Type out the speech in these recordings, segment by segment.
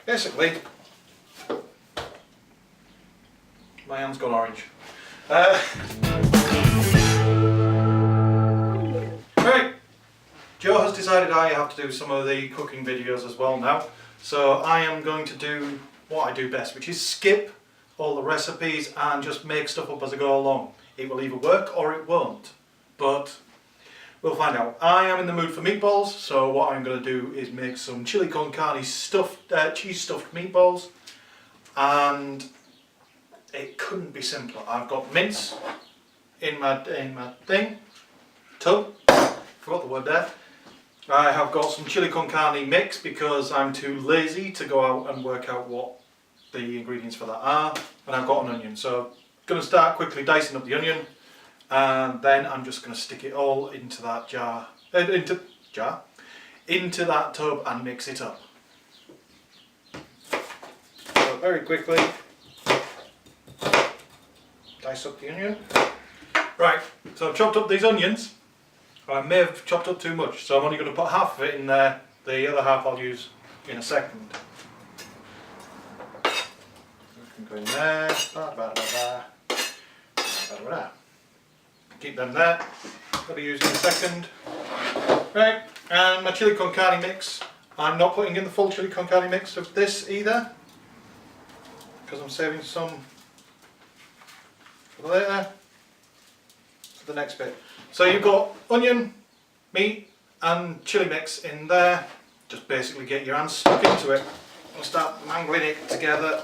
basically, my hand's gone orange. Right, Joe has decided I have to do some of the cooking videos as well now, so I am going to do what I do best, which is skip all the recipes and just make stuff up as I go along. It will either work or it won't, but we'll find out. I am in the mood for meatballs, so what I'm going to do is make some chili con carne cheese stuffed meatballs, and it couldn't be simpler. I've got mince in my tub. Forgot the word there. I have got some chili con carne mix because I'm too lazy to go out and work out what the ingredients for that are, and I've got an onion. So I'm going to start quickly dicing up the onion, and then I'm just going to stick it all into that into that tub and mix it up. So very quickly dice up the onion. Right, so I've chopped up these onions. I may have chopped up too much, so I'm only going to put half of it in there. The other half I'll use in a second. We can go in there. Keep them there. I'll be using in a second. Right, and my chili con carne mix. I'm not putting in the full chili con carne mix of this either, because I'm saving some for later. For the next bit. So you've got onion, meat and chili mix in there. Just basically get your hands stuck into it and start mangling it together.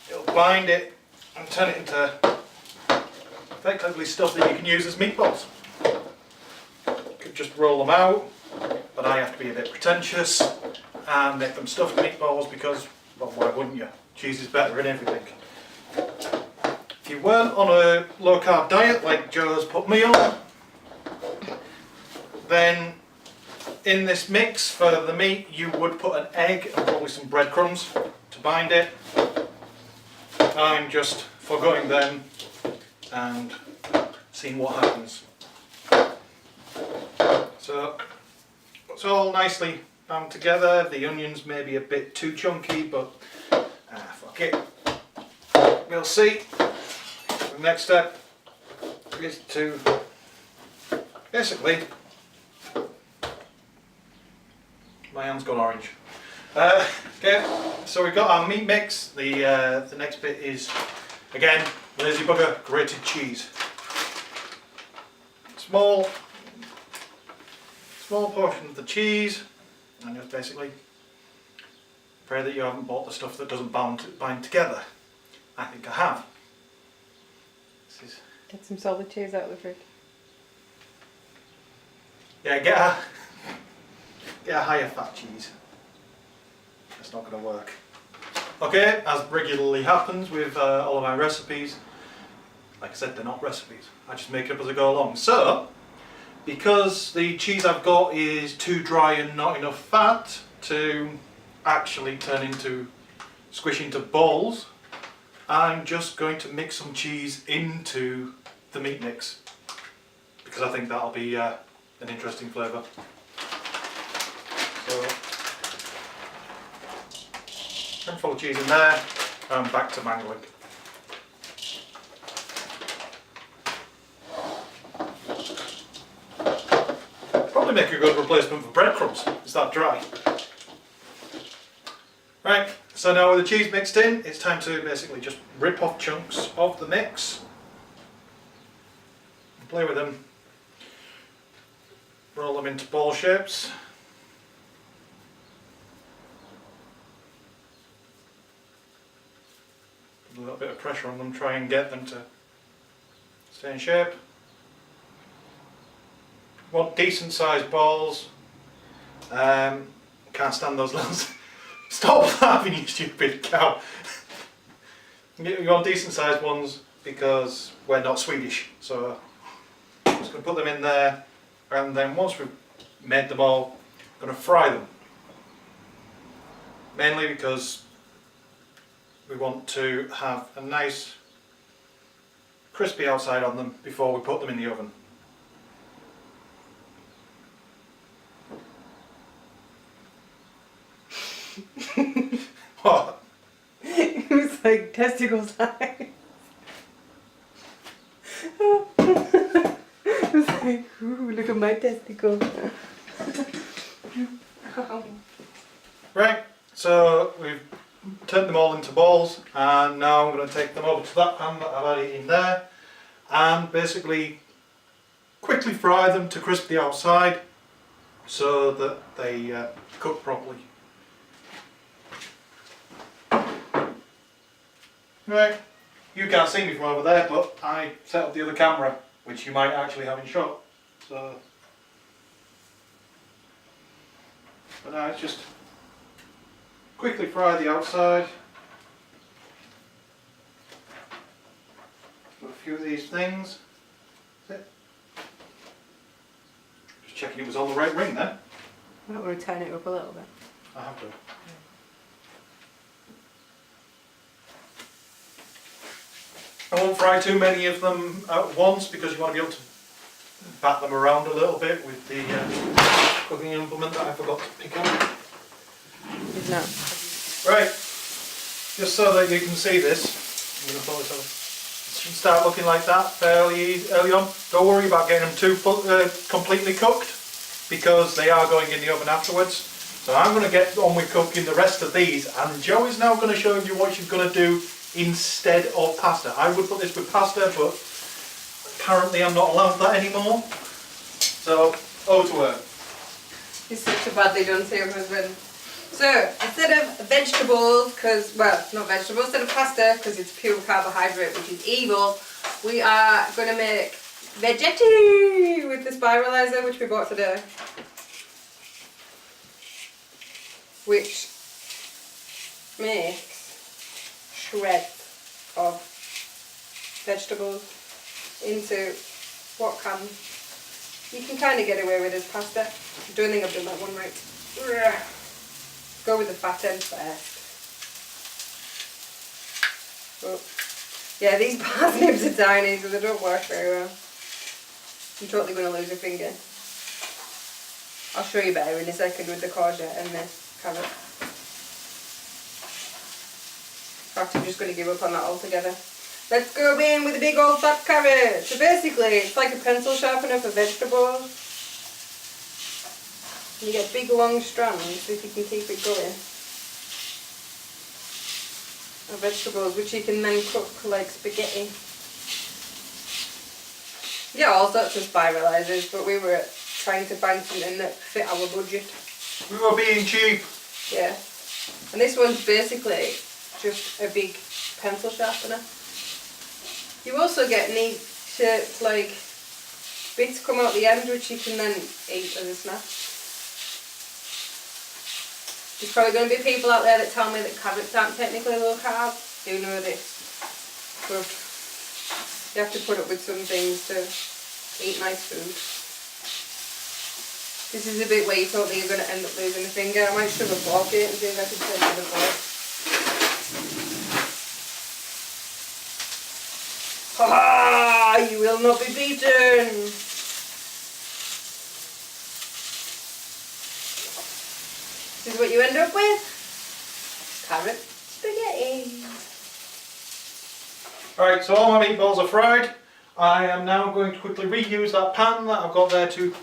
It'll bind it and turn it into effectively stuff that you can use as meatballs. You could just roll them out, but I have to be a bit pretentious and make them stuffed meatballs because, well, why wouldn't you? Cheese is better in everything. If you weren't on a low carb diet like Joe's put me on, then in this mix for the meat you would put an egg and probably some breadcrumbs to bind it. I'm just forgoing them and seeing what happens. So it's all nicely bound together. The onions may be a bit too chunky, but fuck it. We'll see. The next step is to basically, my hand's gone orange. Okay, so we've got our meat mix. The next bit is, again, lazy bugger, grated cheese. Small portion of the cheese, and just basically pray that you haven't bought the stuff that doesn't bind together. I think I have. Get some solid cheese out of the fridge. Yeah, get a higher fat cheese. That's not going to work. Okay, as regularly happens with all of my recipes, like I said, they're not recipes. I just make it up as I go along. So, because the cheese I've got is too dry and not enough fat to actually squish into balls, I'm just going to mix some cheese into the meat mix because I think that'll be an interesting flavour. So, handful of cheese in there and back to mangling. Probably make a good replacement for breadcrumbs. It's that dry. Right, so now with the cheese mixed in, it's time to basically just rip off chunks of the mix and play with them. Roll them into ball shapes. Put a little bit of pressure on them, try and get them to stay in shape. Want decent sized balls. Can't stand those little... Stop laughing, you stupid cow. You want decent sized ones because we're not Swedish. So I'm just going to put them in there, and then once we've made them all, I'm going to fry them. Mainly because we want to have a nice crispy outside on them before we put them in the oven. What? It was like testicle size. It was like, ooh, look at my testicle. Right, so we've turned them all into balls, and now I'm going to take them over to that pan that I've had it in there, and basically quickly fry them to crisp the outside so that they cook properly. Right, you can't see me from over there, but I set up the other camera, which you might actually have in shot. So, but now it's just quickly fry the outside. Got a few of these things. That's it. Just checking it was on the right ring then. I want to turn it up a little bit. I have to. I won't fry too many of them at once because you want to be able to bat them around a little bit with the cooking implement that I forgot to pick up. It's not. Right, just so that you can see this, I'm going to pull this over. It should start looking like that fairly early on. Don't worry about getting them too completely cooked because they are going in the oven afterwards. So I'm going to get on with cooking the rest of these, and Jo is now going to show you what she's going to do instead of pasta. I would put this with pasta, but currently I'm not allowed that anymore. So, over to her. It's such a badly done to your husband. So, instead of vegetables, well, not vegetables, instead of pasta, because it's pure carbohydrate, which is evil, we are going to make veggetti with the spiralizer, which we bought today. Which makes shreds of vegetables into what you can kind of get away with as pasta. I don't think I've done that one right. Go with the fat end first. Oh. Yeah, these parsnips are tiny, so they don't work very well. I'm totally going to lose a finger. I'll show you better in a second with the courgette and the carrot. In fact, I'm just going to give up on that altogether. Let's go in with a big old fat carrot. So basically, it's like a pencil sharpener for vegetables. You get big long strands if you can keep it going. Of vegetables, which you can then cook like spaghetti. Yeah, all sorts of spiralizers, but we were trying to find something that fit our budget. We were being cheap. Yeah. And this one's basically just a big pencil sharpener. You also get neat shaped like bits come out the end which you can then eat as a snack. There's probably going to be people out there that tell me that carrots aren't technically low carb. Do know this. But you have to put up with some things to eat nice food. This is a bit where you thought that you're going to end up losing a finger. I might shove a fork in it and see if I can turn it the fork. Ha ha! You will not be beaten! This is what you end up with. Carrot spaghetti. Alright, so all my meatballs are fried. I am now going to quickly reuse that pan that I've got there to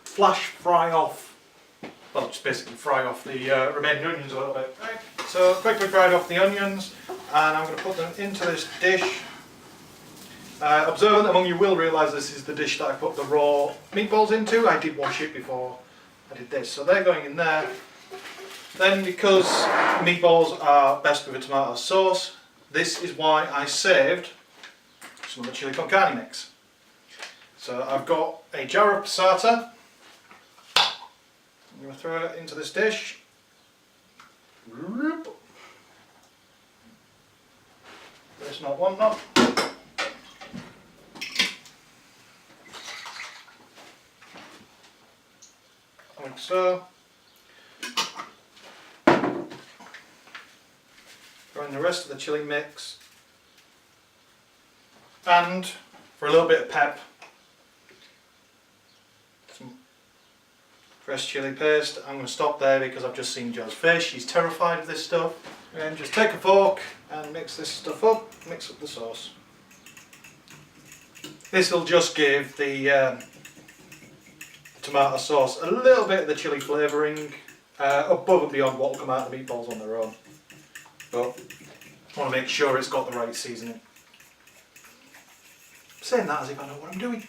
flash fry off. Well, just basically fry off the remaining onions a little bit. Right. So quickly fried off the onions, and I'm going to put them into this dish. Observant among you will realise this is the dish that I put the raw meatballs into. I did wash it before I did this, so they're going in there. Then, because meatballs are best with a tomato sauce, this is why I saved some of the Chilli Con Carne mix. So I've got a jar of Passata. I'm going to throw it into this dish. There's not one knot. Like so. Throw in the rest of the chili mix. And for a little bit of pep, some fresh chili paste. I'm going to stop there because I've just seen Jo's face. She's terrified of this stuff. And just take a fork and mix this stuff up, mix up the sauce. This will just give the tomato sauce a little bit of the chili flavouring above and beyond what will come out of the meatballs on their own. But I want to make sure it's got the right seasoning. I'm saying that as if I know what I'm doing.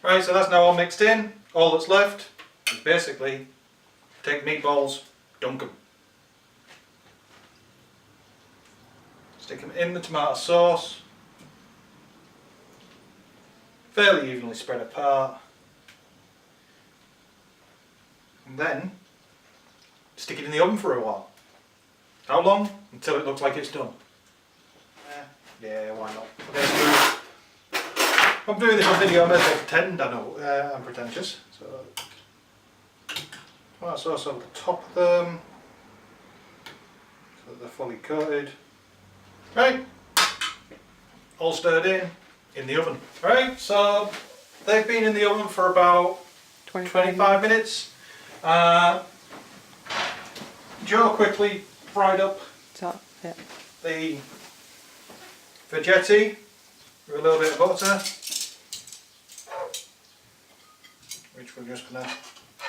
Right, so that's now all mixed in. All that's left is basically take meatballs, dunk them. Stick them in the tomato sauce. Fairly evenly spread apart. And then stick it in the oven for a while. How long? Until it looks like it's done. Yeah, why not? I'm doing this on video, I may as well pretend I know I'm pretentious. So, tomato sauce over the top of them, so that they're fully coated. Right, all stirred in the oven. Right, so they've been in the oven for about 25 minutes. Jo quickly fried up the veggetti with a little bit of butter, which we're just going to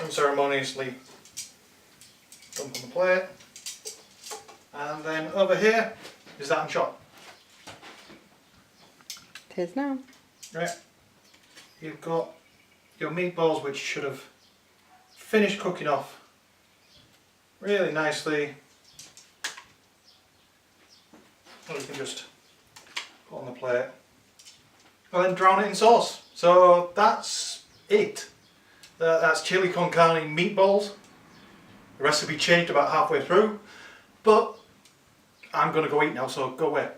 unceremoniously dump on the plate. And then over here is that chop. It is now. Right, you've got your meatballs which should have finished cooking off really nicely. Or you can just put on the plate and then drown it in sauce. So that's it. That's Chilli Con Carne Meatballs. The recipe changed about halfway through, but I'm going to go eat now, so go away.